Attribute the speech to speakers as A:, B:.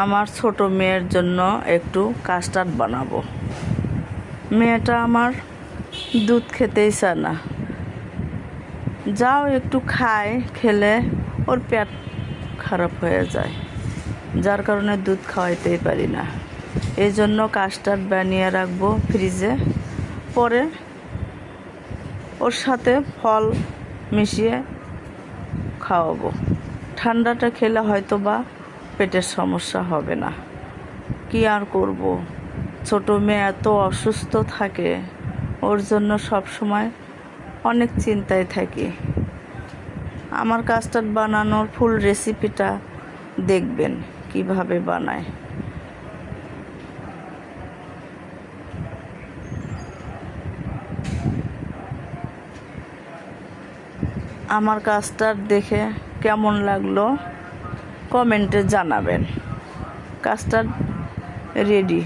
A: আমার ছোট মেয়ের জন্য একটু কাস্টার্ড বানাবো। মেয়েটা আমার দুধ খেতেই চায় না, যাও একটু খায়, খেলে ওর পেট খারাপ হয়ে যায়, যার কারণে দুধ খাওয়াইতেই পারি না। এই জন্য কাস্টার্ড বানিয়ে রাখবো ফ্রিজে, পরে ওর সাথে ফল মিশিয়ে খাওয়াবো। ঠান্ডাটা খেলে হয়তো বা পেটের সমস্যা হবে না। কি আর করব, ছোট মেয়ে এত অসুস্থ থাকে, ওর জন্য সব সময় অনেক চিন্তায় থাকি। আমার কাস্টার্ড বানানোর ফুল রেসিপিটা দেখবেন কিভাবে বানায়। আমার কাস্টার্ড দেখে কেমন লাগলো কমেন্টে জানাবেন। Custard ready.